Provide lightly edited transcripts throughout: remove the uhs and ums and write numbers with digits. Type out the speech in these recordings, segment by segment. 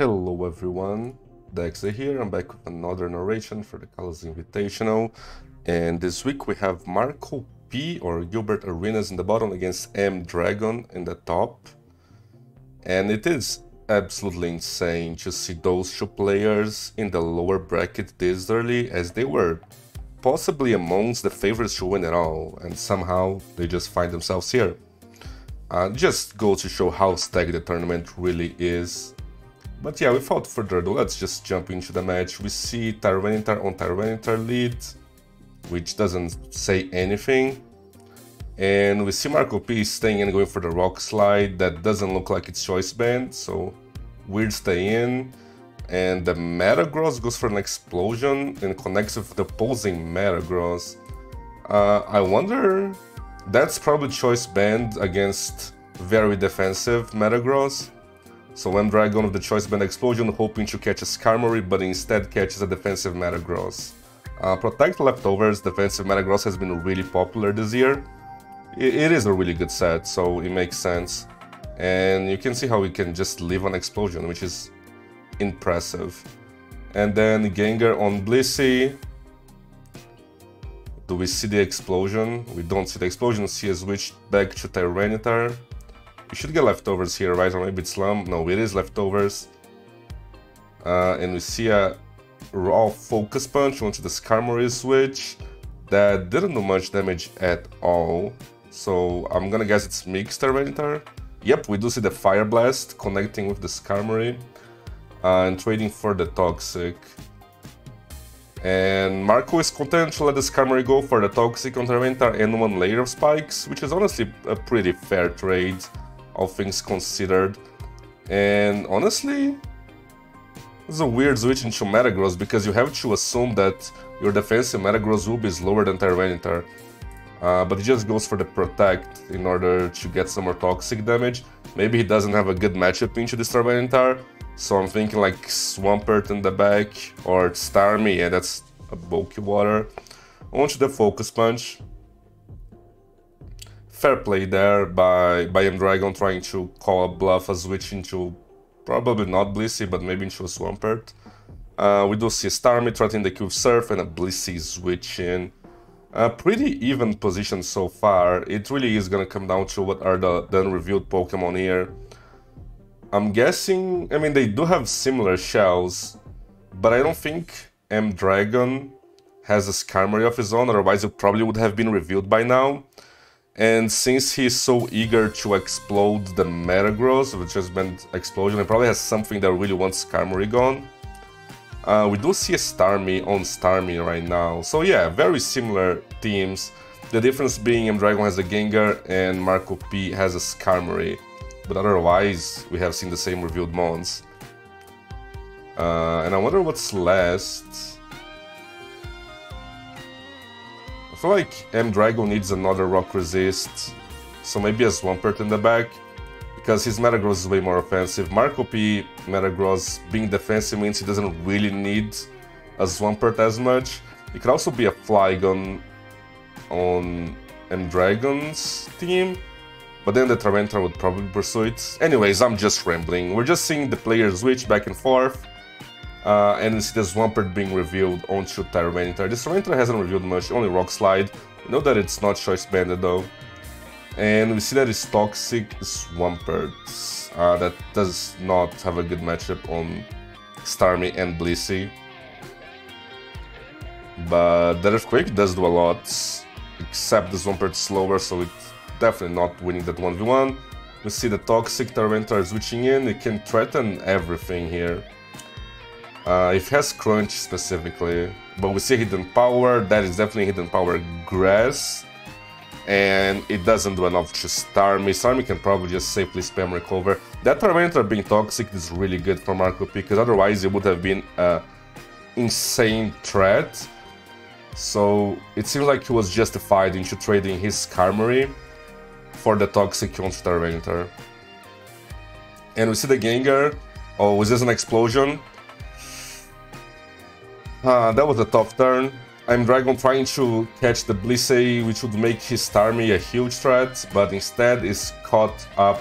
Hello everyone, Dekzeh here. I'm back with another narration for the CALLOUS Invitational, and this week we have Marco P or Gilbert Arenas in the bottom against M Dragon in the top. And it is absolutely insane to see those two players in the lower bracket this early, as they were possibly amongst the favorites to win it all, and somehow they just find themselves here. Just go to show how stacked the tournament really is. But yeah, without further ado, let's just jump into the match. We see Tyranitar on Tyranitar lead, which doesn't say anything. And we see Marco P staying and going for the Rock Slide. That doesn't look like it's Choice Band, so weird stay in. And the Metagross goes for an Explosion and connects with the opposing Metagross. I wonder... That's probably Choice Band against very defensive Metagross. So M Dragon with the Choice Band Explosion hoping to catch a Skarmory, but instead catches a defensive Metagross. Protect Leftovers, defensive Metagross has been really popular this year. It is a really good set, so it makes sense. And you can see how we can just live on Explosion, which is impressive. And then Gengar on Blissey. Do we see the Explosion? We don't see the Explosion, we see a switch back to Tyranitar. We should get Leftovers here, right? Or maybe it's Slum. No, it is Leftovers. And we see a raw Focus Punch onto the Skarmory switch. That didn't do much damage at all. So I'm gonna guess it's Mixed Tyranitar. Yep, we do see the Fire Blast connecting with the Skarmory. And trading for the Toxic. And Marco is content to let the Skarmory go for the Toxic on Tyranitar and one layer of Spikes, which is honestly a pretty fair trade, all things considered. And honestly, it's a weird switch into Metagross, because you have to assume that your defensive Metagross will be slower than Tyranitar. But he just goes for the Protect in order to get some more Toxic damage. Maybe he doesn't have a good matchup into this Tyranitar, so I'm thinking like Swampert in the back, or Starmie, yeah, that's a bulky water. Onto the Focus Punch. Fair play there by M Dragon trying to call a bluff, a switch into probably not Blissey, but maybe into a Swampert. We do see Starmie threatening the Q Surf and a Blissey switch in. Pretty even position so far. It really is gonna come down to what are the unrevealed Pokemon here. I'm guessing, I mean, they do have similar shells, but I don't think M Dragon has a Skarmory of his own, otherwise it probably would have been revealed by now. And since he's so eager to explode the Metagross, which has been Explosion, he probably has something that really wants Skarmory gone. We do see a Starmie on Starmie right now, so yeah, very similar teams. The difference being M Dragon has a Gengar and Marco P has a Skarmory. But otherwise, we have seen the same revealed mons. And I wonder what's last. I feel like M Dragon needs another Rock Resist, so maybe a Swampert in the back, because his Metagross is way more offensive. Marco P Metagross being defensive means he doesn't really need a Swampert as much. It could also be a Flygon on M Dragon's team, but then the Tyranitar would probably pursue it. Anyways, I'm just rambling. We're just seeing the players switch back and forth. And we see the Swampert being revealed onto Tyranitar. This Tyranitar hasn't revealed much, only Rock Slide. We know that it's not Choice Banded though. And we see that it's Toxic Swampert. That does not have a good matchup on Starmie and Blissey. But the Earthquake does do a lot, except the Swampert's slower, so it's definitely not winning that 1v1. We see the Toxic Tyranitar switching in, it can threaten everything here. It has Crunch specifically, but we see Hidden Power, that is definitely Hidden Power Grass. And it doesn't do enough to Starmie. Starmie can probably just safely spam Recover. That Tyranitar being Toxic is really good for Marco P, because otherwise it would have been an insane threat. So it seems like he was justified into trading his Skarmory for the Toxic onto Tyranitar. And we see the Gengar. Oh, is this an Explosion? That was a tough turn. M Dragon trying to catch the Blissey, which would make his Starmie a huge threat, but instead is caught up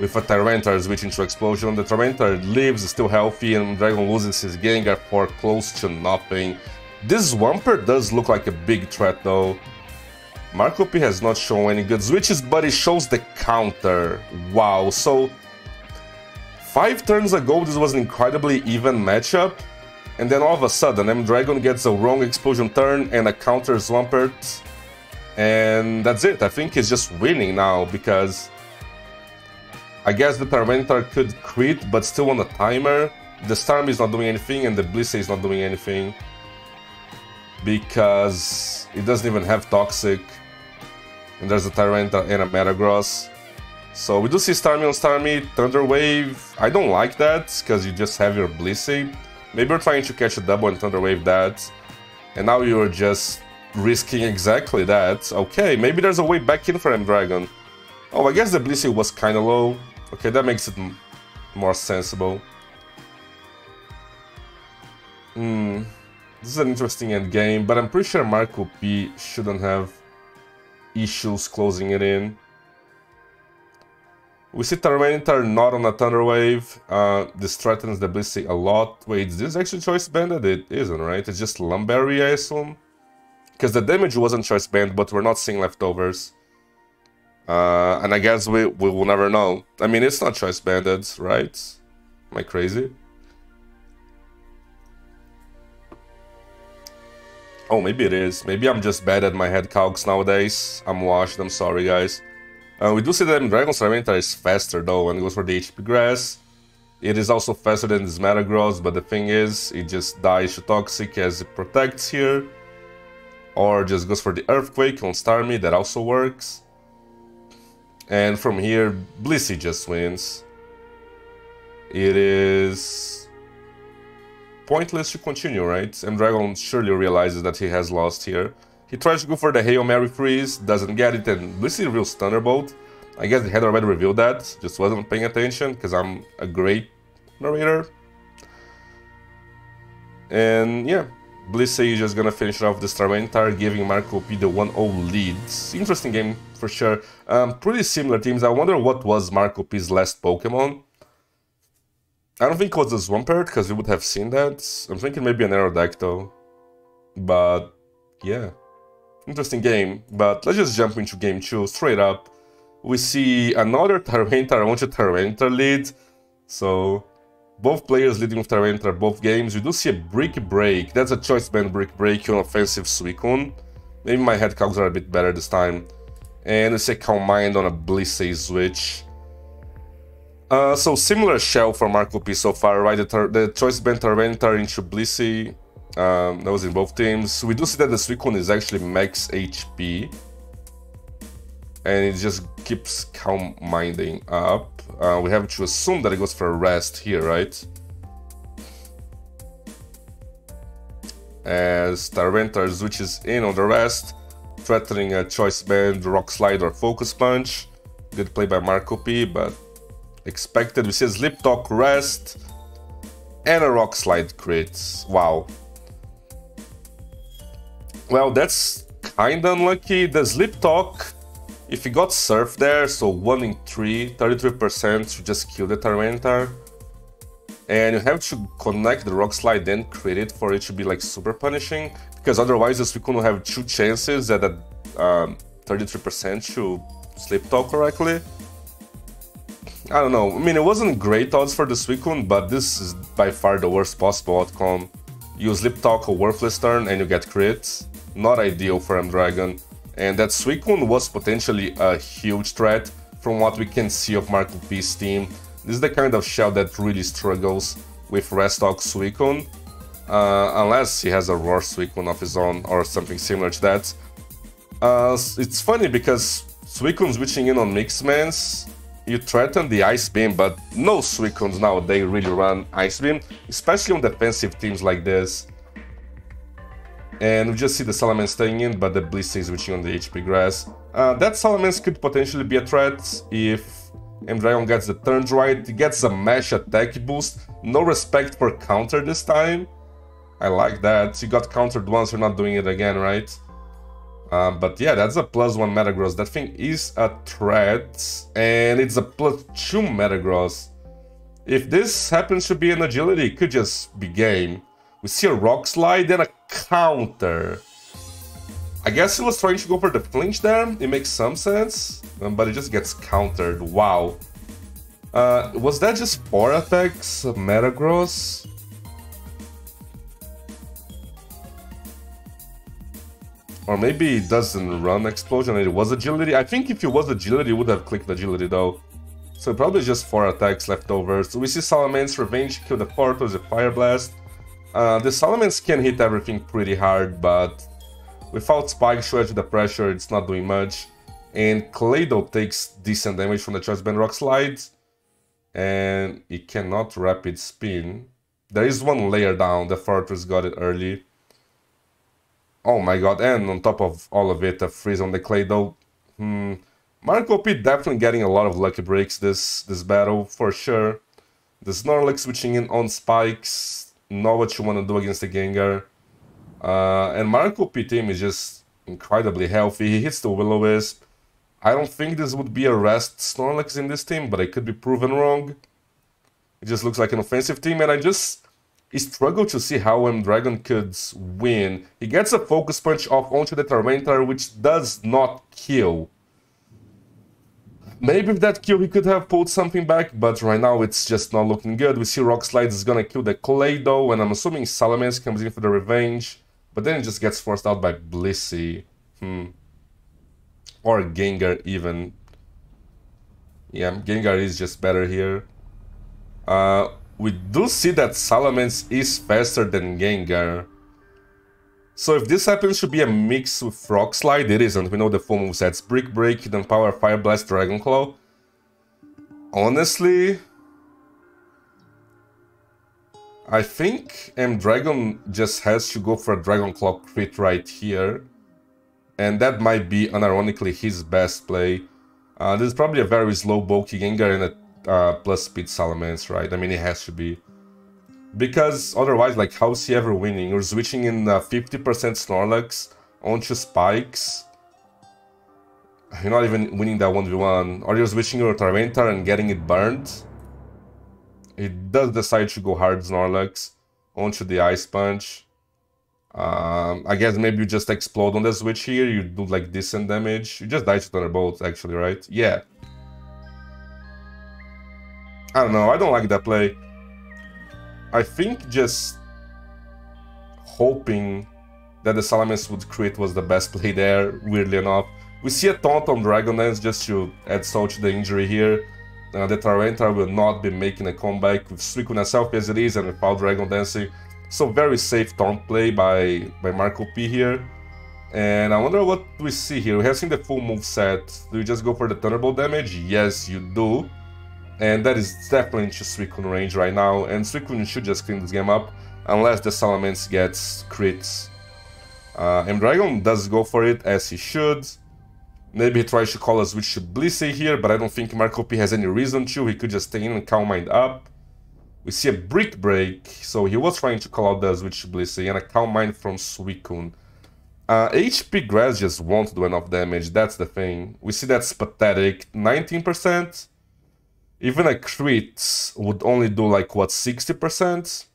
with a Tyranitar switching to Explosion. The Tyranitar lives, still healthy, and Dragon loses his Gengar for close to nothing. This Swampert does look like a big threat though. Marcop has not shown any good switches, but it shows the counter. Wow, so 5 turns ago this was an incredibly even matchup, and then all of a sudden M-Dragon gets a wrong Explosion turn and a counter Swampert, and that's it. I think he's just winning now, because I guess the Tyranitar could crit, but still on a timer. The Starmie is not doing anything, and the Blissey is not doing anything, because it doesn't even have Toxic, and there's a Tyranitar and a Metagross. So we do see Starmie on Starmie, Thunder Wave. I don't like that, because you just have your Blissey. Maybe you're trying to catch a double and Thunder Wave that, and now you're just risking exactly that. Okay, maybe there's a way back in for M-Dragon. Oh, I guess the Blissey was kinda low. Okay, that makes it more sensible. This is an interesting endgame, but I'm pretty sure Marcop shouldn't have issues closing it in. We see Tyranitar not on a Thunder Wave. This threatens the Blissey a lot. Wait, is this actually choice banded? It isn't, right? It's just Lumberry, I assume? Because the damage wasn't choice banned, but we're not seeing leftovers. And I guess we will never know. I mean, it's not choice banded, right? Am I crazy? Oh, maybe it is. Maybe I'm just bad at my head calcs nowadays. I'm washed, I'm sorry, guys. We do see that Dragon's Tyranitar is faster though, and goes for the HP Grass. It is also faster than this Metagross, but the thing is, it just dies to Toxic as it protects here. Or just goes for the Earthquake on Starmie, that also works. And from here, Blissey just wins. It is pointless to continue, right? M-Dragon surely realizes that he has lost here. He tries to go for the Hail Mary freeze, doesn't get it, and Blissey reveals Thunderbolt. I guess he had already revealed that, just wasn't paying attention, because I'm a great narrator. And yeah, Blissey is just gonna finish off this Tyranitar, giving Marcop the 1-0 lead. Interesting game for sure. Pretty similar teams. I wonder what was Marcop's last Pokemon. I don't think it was a Swampert, because we would have seen that. I'm thinking maybe an Aerodactyl. But yeah. Interesting game, but let's just jump into game 2 straight up. We see another Tyranitar. I want a Tyranitar lead. So both players leading with Tyranitar both games. We do see a Brick Break. That's a choice band Brick Break on offensive Suicune. Maybe my head calcs are a bit better this time. And we see Calm Mind on a Blissey switch. So similar shell for Marcop so far, right? The choice band Tyranitar into Blissey. That was in both teams. We do see that the Suicune is actually max HP, and it just keeps Calm Minding up. We have to assume that it goes for a rest here, right? As Tyranitar switches in on the rest, threatening a choice band, Rock Slide or Focus Punch. Good play by Marcop, but expected. We see a Sleep Talk rest and a Rock Slide crit. Wow. Well, that's kinda unlucky. The Sleep Talk, if he got Surf there, so 1 in 3, 33% should just kill the Tyranitar. And you have to connect the Rock Slide then crit it for it to be like super punishing, because otherwise the Suicune will have 2 chances at a 33% to Sleep Talk correctly. I don't know. I mean, it wasn't great odds for the Suicune, but this is by far the worst possible outcome. You Sleep Talk a worthless turn and you get crits. Not ideal for M-Dragon. And that Suicune was potentially a huge threat from what we can see of Marcop's team. This is the kind of shell that really struggles with Restock Suicune. Unless he has a Roar Suicune of his own or something similar to that. It's funny because Suicune switching in on Mixmans, you threaten the Ice Beam, but no Suicunes now, they really run Ice Beam, especially on defensive teams like this. And we just see the Salamence staying in, but the Blissey is switching on the HP Grass. That Salamence could potentially be a threat if M-Dragon gets the turns right. He gets a Mesh attack boost, no respect for counter this time. I like that. You got countered once, you're not doing it again, right? But yeah, that's a +1 Metagross. That thing is a threat, and it's a +2 Metagross. If this happens to be an agility, it could just be game. We see a Rock Slide and a counter. I guess he was trying to go for the flinch there. It makes some sense, but it just gets countered. Wow. Was that just 4 attacks, Metagross? Or maybe it doesn't run Explosion and it was agility. I think if it was agility, it would have clicked agility though. So probably just 4 attacks left over. So we see Salamance's Revenge kill the Fortress, the Fire Blast. The Salamence can hit everything pretty hard, but without Spike Show to the pressure, it's not doing much. And Clado takes decent damage from the Charge Band Rock Slides. And it cannot Rapid Spin. There is one layer down, the Fortress got it early. Oh my god, and on top of all of it, a freeze on the Clado. Marcop definitely getting a lot of lucky breaks this battle, for sure. The Snorlax switching in on spikes, know what you want to do against the Gengar. And Marcop team is just incredibly healthy, he hits the Will-O-Wisp. I don't think this would be a rest Snorlax in this team, but I could be proven wrong. It just looks like an offensive team, and I struggle to see how M-Dragon could win. He gets a Focus Punch off onto the Tormentor, which does not kill. Maybe if that kill he could have pulled something back, but right now it's just not looking good. We see Rock Slides is gonna kill the Clado, and I'm assuming Salamence comes in for the revenge, but then it just gets forced out by Blissey. Or Gengar even. Yeah, Gengar is just better here. We do see that Salamence is faster than Gengar. So if this happens to be a mix with Rock Slide, it isn't. We know the full movesets: Brick Break, Hidden Power, Fire Blast, Dragon Claw. Honestly, I think M-Dragon just has to go for a Dragon Claw crit right here. And that might be, unironically, his best play. This is probably a very slow, bulky Gengar and a plus speed Salamence, right? I mean, it has to be. Because otherwise, like, how's he ever winning? You're switching in 50% Snorlax onto spikes. You're not even winning that 1v1. Or you're switching your Tormentor and getting it burned. He does decide to go hard Snorlax onto the Ice Punch. I guess maybe you just explode on the switch here, you do like decent damage. You just die to Thunderbolt, actually, right? Yeah. I don't know, I don't like that play. I think just hoping that the Salamence would crit was the best play there, weirdly enough. We see a taunt on Dragon Dance just to add salt to the injury here. The Tormentor will not be making a comeback with Suicune as self as it is and without Dragon Dancing. So very safe taunt play by Marcop here. And I wonder what we see here. We have seen the full move set. Do you just go for the Thunderbolt damage? Yes, you do. And that is definitely into Suicune range right now. And Suicune should just clean this game up, unless the Salamence gets crits. M-Dragon does go for it, as he should. Maybe he tries to call a switch to Blissey here, but I don't think Marcop has any reason to. He could just stay in and Calm Mind up. We see a Brick Break, so he was trying to call out the switch to Blissey, and a Calm Mind from Suicune. HP Grass just won't do enough damage, that's the thing. We see that's pathetic, 19%? Even a crit would only do like, what, 60%?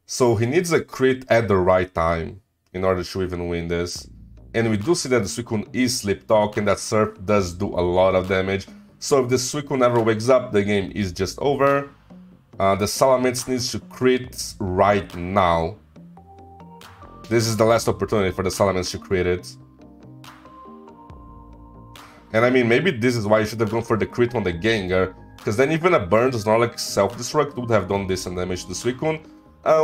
So he needs a crit at the right time in order to even win this. And we do see that the Suicune is Sleep Talk, and that Surf does do a lot of damage. So if the Suicune never wakes up, the game is just over. The Salamence needs to crit right now. This is the last opportunity for the Salamence to crit it. And I mean, maybe this is why you should have gone for the crit on the Gengar, because then even a burned Snorlax self-destruct would have done decent damage to the Suicune.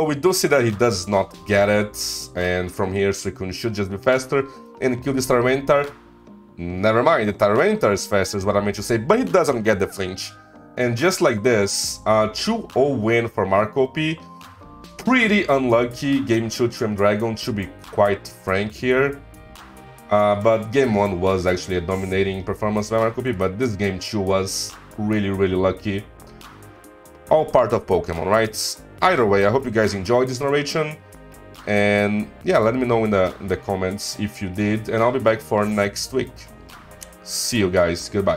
We do see that he does not get it, and from here Suicune should just be faster and kill this Tormentor. Never mind, the Tormentor is faster is what I meant to say, but he doesn't get the flinch. And just like this, 2-0 win for Marcop. Pretty unlucky game 2 to M-Dragon, to be quite frank here. But game 1 was actually a dominating performance by Marcop, but this game 2 was really lucky. All part of Pokemon, right? Either way, I hope you guys enjoyed this narration. And yeah, let me know in the comments if you did, and I'll be back for next week. See you guys, goodbye.